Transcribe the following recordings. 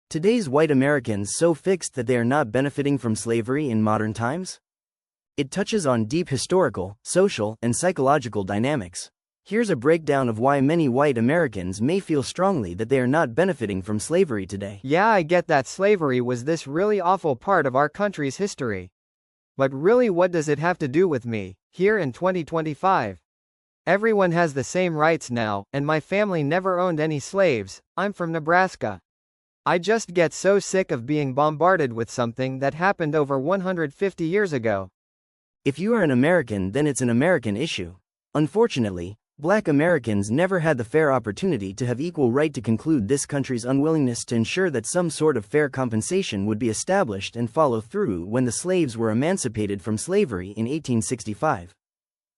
Today's white Americans so fixed that they are not benefiting from slavery in modern times? It touches on deep historical, social, and psychological dynamics. Here's a breakdown of why many white Americans may feel strongly that they are not benefiting from slavery today. Yeah, I get that slavery was this really awful part of our country's history. But really, what does it have to do with me, here in 2025? Everyone has the same rights now, and my family never owned any slaves. I'm from Nebraska. I just get so sick of being bombarded with something that happened over 150 years ago. If you are an American, then it's an American issue. Unfortunately, Black Americans never had the fair opportunity to have equal right to conclude this country's unwillingness to ensure that some sort of fair compensation would be established and follow through when the slaves were emancipated from slavery in 1865.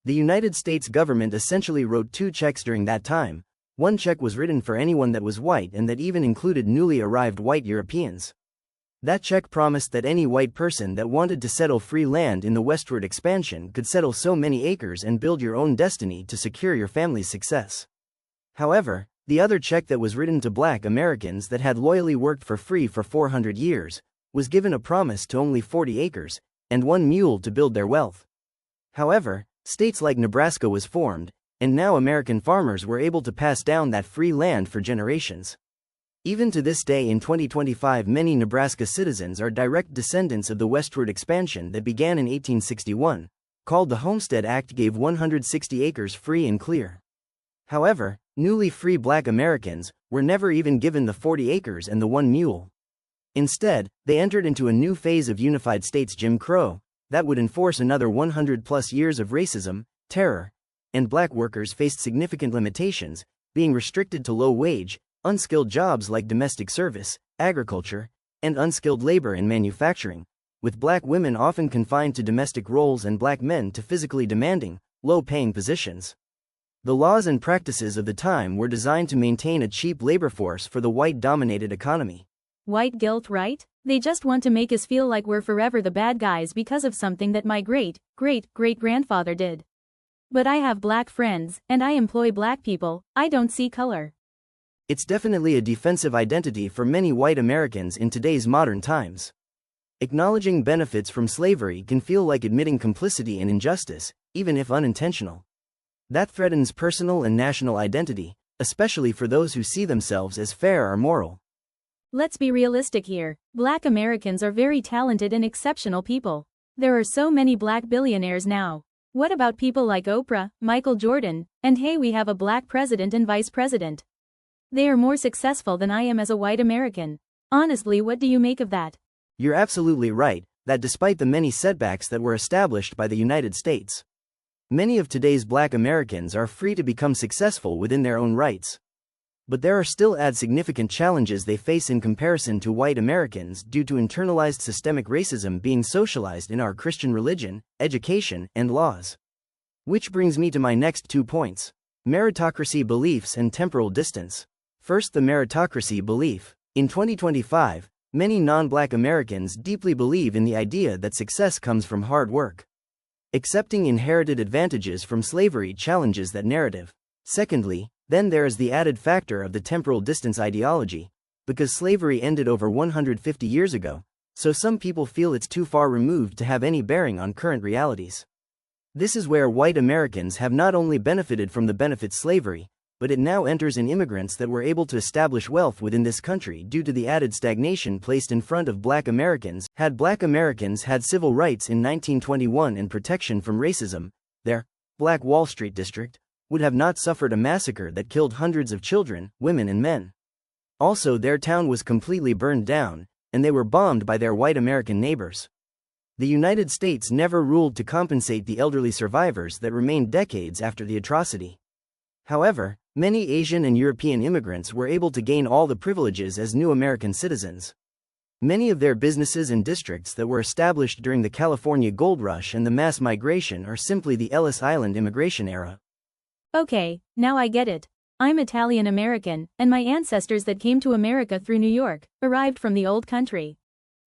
The United States government essentially wrote two checks during that time. One check was written for anyone that was white and that even included newly arrived white Europeans. That check promised that any white person that wanted to settle free land in the westward expansion could settle so many acres and build your own destiny to secure your family's success. However, the other check that was written to Black Americans that had loyally worked for free for 400 years was given a promise to only 40 acres and one mule to build their wealth. However, states like Nebraska was formed, and now American farmers were able to pass down that free land for generations. Even to this day in 2025, many Nebraska citizens are direct descendants of the westward expansion that began in 1861, called the Homestead Act, gave 160 acres free and clear. However, newly free Black Americans were never even given the 40 acres and the one mule. Instead, they entered into a new phase of unified states Jim Crow that would enforce another 100+ years of racism, terror, and Black workers faced significant limitations, being restricted to low-wage, unskilled jobs like domestic service, agriculture, and unskilled labor in manufacturing, with Black women often confined to domestic roles and Black men to physically demanding, low-paying positions. The laws and practices of the time were designed to maintain a cheap labor force for the white-dominated economy. White guilt, right? They just want to make us feel like we're forever the bad guys because of something that my great-great-great-grandfather did. But I have Black friends, and I employ Black people. I don't see color. It's definitely a defensive identity for many white Americans in today's modern times. Acknowledging benefits from slavery can feel like admitting complicity in injustice, even if unintentional. That threatens personal and national identity, especially for those who see themselves as fair or moral. Let's be realistic here. Black Americans are very talented and exceptional people. There are so many Black billionaires now. What about people like Oprah, Michael Jordan, and hey, we have a Black president and vice president. They are more successful than I am as a white American. Honestly, what do you make of that? You're absolutely right, that despite the many setbacks that were established by the United States, many of today's Black Americans are free to become successful within their own rights. But there are still significant challenges they face in comparison to white Americans due to internalized systemic racism being socialized in our Christian religion, education, and laws. Which brings me to my next 2 points: meritocracy beliefs and temporal distance. First, the meritocracy belief. In 2025, many non-Black Americans deeply believe in the idea that success comes from hard work. Accepting inherited advantages from slavery challenges that narrative. Secondly, then there is the added factor of the temporal distance ideology, because slavery ended over 150 years ago, so some people feel it's too far removed to have any bearing on current realities. This is where white Americans have not only benefited from the benefits slavery, but it now enters in immigrants that were able to establish wealth within this country due to the added stagnation placed in front of Black Americans. Had Black Americans had civil rights in 1921 and protection from racism, their Black Wall Street district would have not suffered a massacre that killed hundreds of children, women, and men. Also, their town was completely burned down, and they were bombed by their white American neighbors. The United States never ruled to compensate the elderly survivors that remained decades after the atrocity. However, many Asian and European immigrants were able to gain all the privileges as new American citizens. Many of their businesses and districts that were established during the California Gold Rush and the mass migration are simply the Ellis Island immigration era. Okay, now I get it. I'm Italian American, and my ancestors that came to America through New York arrived from the old country.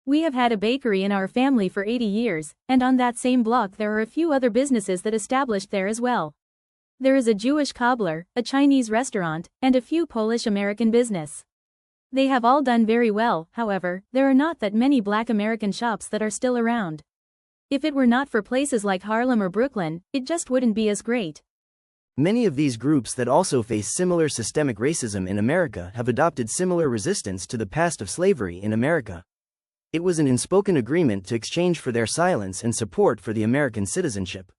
We have had a bakery in our family for 80 years, and on that same block there are a few other businesses that established there as well. There is a Jewish cobbler, a Chinese restaurant, and a few Polish American business. They have all done very well. However, there are not that many Black American shops that are still around. If it were not for places like Harlem or Brooklyn, it just wouldn't be as great. Many of these groups that also face similar systemic racism in America have adopted similar resistance to the past of slavery in America. It was an unspoken agreement to exchange for their silence and support for the American citizenship.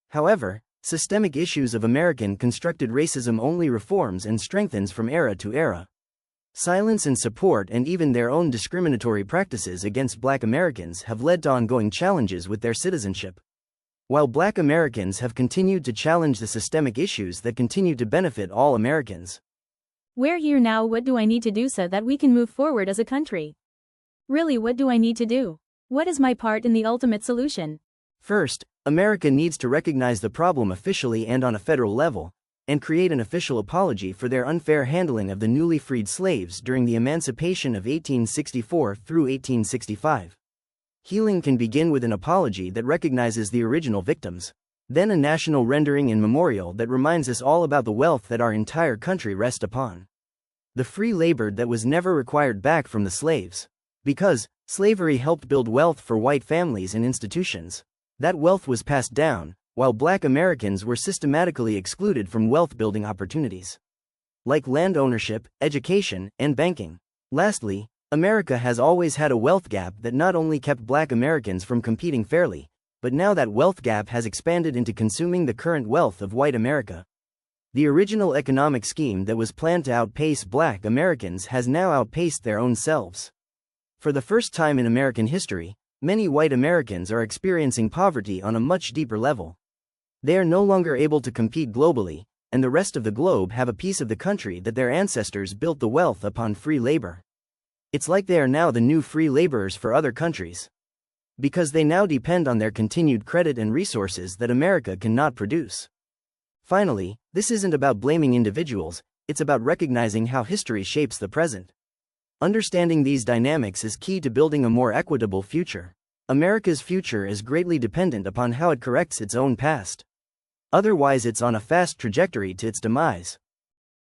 However, systemic issues of American constructed racism only reforms and strengthens from era to era. Silence and support and even their own discriminatory practices against Black Americans have led to ongoing challenges with their citizenship. While Black Americans have continued to challenge the systemic issues that continue to benefit all Americans. We're here now. What do I need to do so that we can move forward as a country? Really, what do I need to do? What is my part in the ultimate solution? First, America needs to recognize the problem officially and on a federal level, and create an official apology for their unfair handling of the newly freed slaves during the emancipation of 1864 through 1865. Healing can begin with an apology that recognizes the original victims, then a national rendering and memorial that reminds us all about the wealth that our entire country rests upon. The free labor that was never required back from the slaves. Because slavery helped build wealth for white families and institutions, that wealth was passed down, while Black Americans were systematically excluded from wealth-building opportunities, like land ownership, education, and banking. Lastly, America has always had a wealth gap that not only kept Black Americans from competing fairly, but now that wealth gap has expanded into consuming the current wealth of white America. The original economic scheme that was planned to outpace Black Americans has now outpaced their own selves. For the first time in American history, many white Americans are experiencing poverty on a much deeper level. They are no longer able to compete globally, and the rest of the globe have a piece of the country that their ancestors built the wealth upon free labor. It's like they are now the new free laborers for other countries. Because they now depend on their continued credit and resources that America cannot produce. Finally, this isn't about blaming individuals, it's about recognizing how history shapes the present. Understanding these dynamics is key to building a more equitable future. America's future is greatly dependent upon how it corrects its own past. Otherwise, it's on a fast trajectory to its demise.